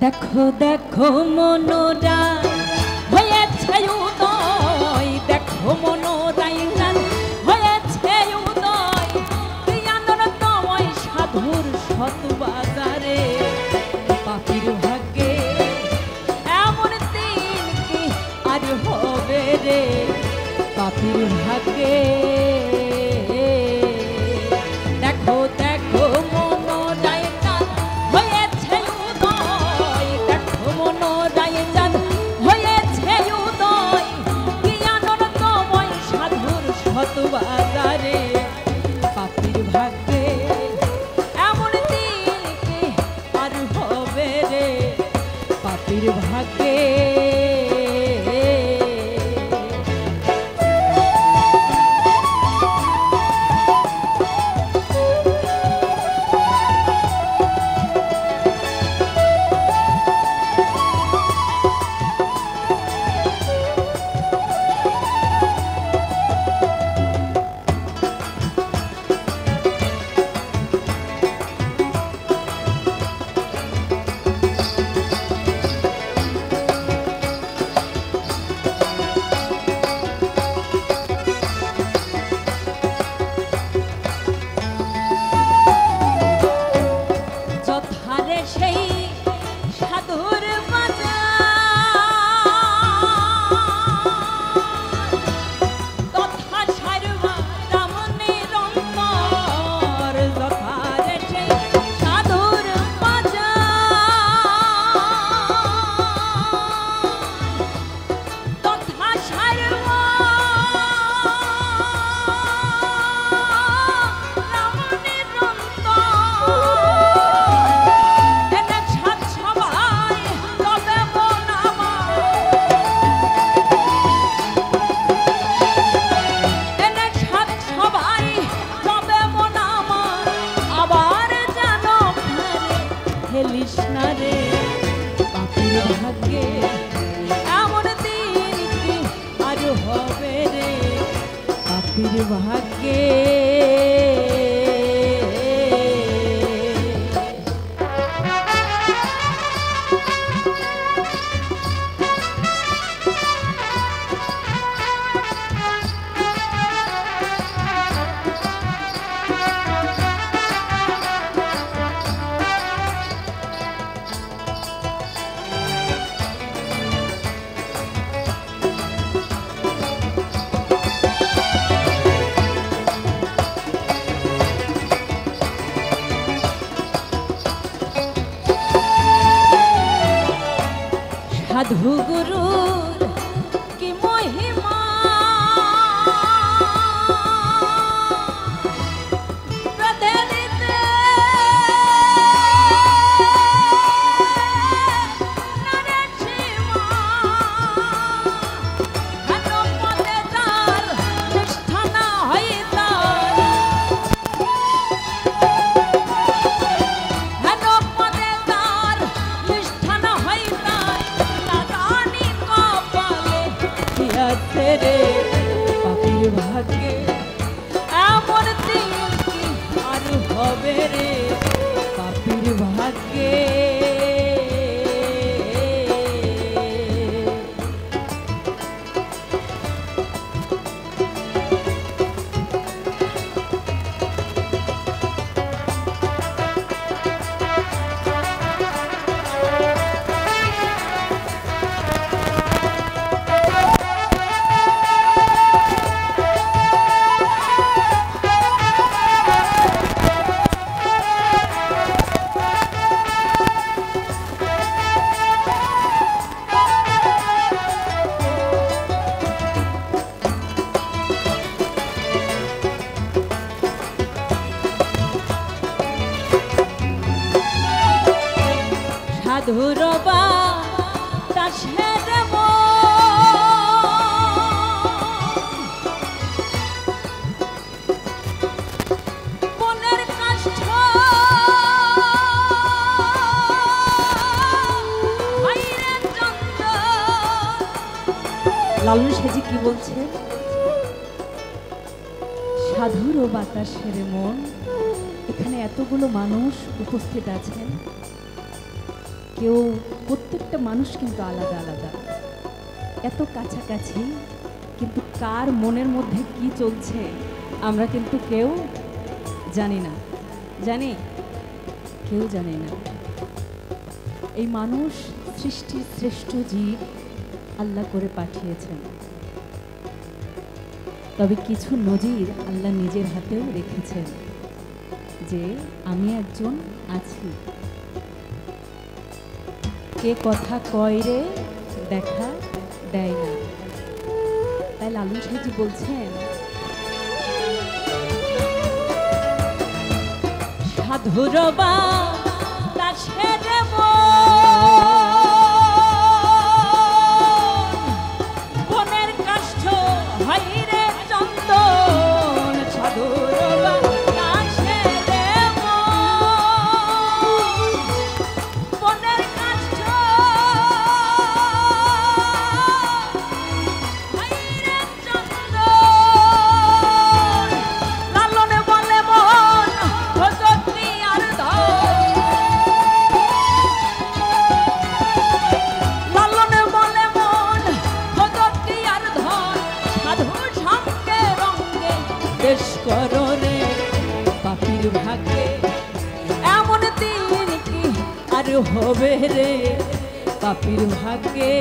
দেখো দেখো মনোরা হয়েছে উদয়, দেখো মনোরাই হয়েছে উদয়, আনন্দময় সাধুর শত বাজারে। পাপির ভাগ্যে এমন দিন কি আর হবে রে, পাপির ভাগ্যে। দেখো দেখো মনোরাই হয়েছে উদয়, দেখো মনোরাই হয়েছে উদয়, কি আনন্দময় সাধুর শত বাজারে। পাপির ভাগ্যে এমন দিন কি আর হবে রে, পাপির ভাগ্যে। সেই সাধুর তথা সারবা রাম নিরন্তর, যথারে সেই সাধুর তথা সারবা রাম নিরন্তর। পাপির ভাগ্যে এমন দিন কি আর হবে রে, পাপির ভাগ্যে। সাধু গুরুর কি মহিমা, রে পাপির ভাগ্যে এমন দিন কি আর হবে রে, পাপির ভাগ্যে। সাধুর বাতাসের মনের কষ্ট লালন সেজি কি বলছে? সাধুর বাতাসের মন। এখানে এতগুলো মানুষ উপস্থিত আছেন, কেউ, প্রত্যেকটা মানুষ কিন্তু আলাদা আলাদা, এত কাছাকাছি, কিন্তু কার মনের মধ্যে কি চলছে আমরা কিন্তু কেউ জানি না। জানি? কেউ জানে না। এই মানুষ সৃষ্টির শ্রেষ্ঠ জীব আল্লাহ করে পাঠিয়েছেন, তবে কিছু নজির আল্লাহ নিজের হাতেও রেখেছেন যে আমি একজন আছি। কে কথা কয় রে দেখা দেয় না। তাই লালন সাহেবজি বলছেন, সাধুর বাতাসের বনের কাষ্ঠ হয় রে চন্দন, সাধুর বাতাসের বনের কাষ্ঠ হয় রে চন্দন। লালনে বলে মন ভজতি আর ধন, লালনে বলে মন ভজতি আর ধন, সাধু সঙ্গে রঙ্গে বেশ করো রে পাপির ভাগ্যে এমন দিন কি আর হবে রে পাপির ভাগ্যে।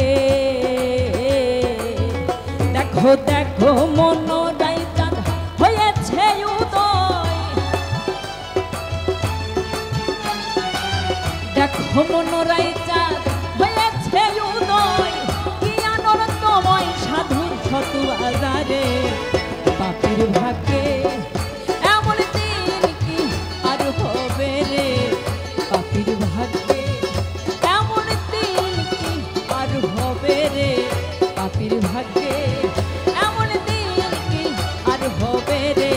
দেখো দেখো মনোরাই চাঁদ হয়েছে উদয়, দেখো মনোরাই চাঁদ হয়েছে উদয়, কি আনন্দময় সাধুর শত বাজারে পাপির ভাগ্যে এমন দিন কি আর হবে রে পাপির ভাগ্যে, এমন দিন কি আর হবে রে পাপির ভাগ্যে, এমন দিন কি আর হবে রে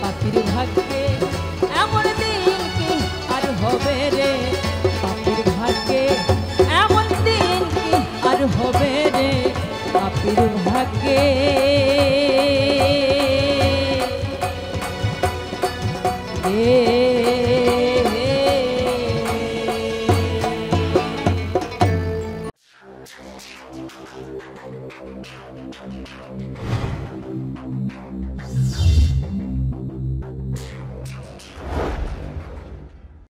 পাপির ভাগ্যে, এমন দিন কি আর হবে রে পাপির ভাগ্যে, এমন দিন কি আর হবে রে পাপির ভাগ্যে।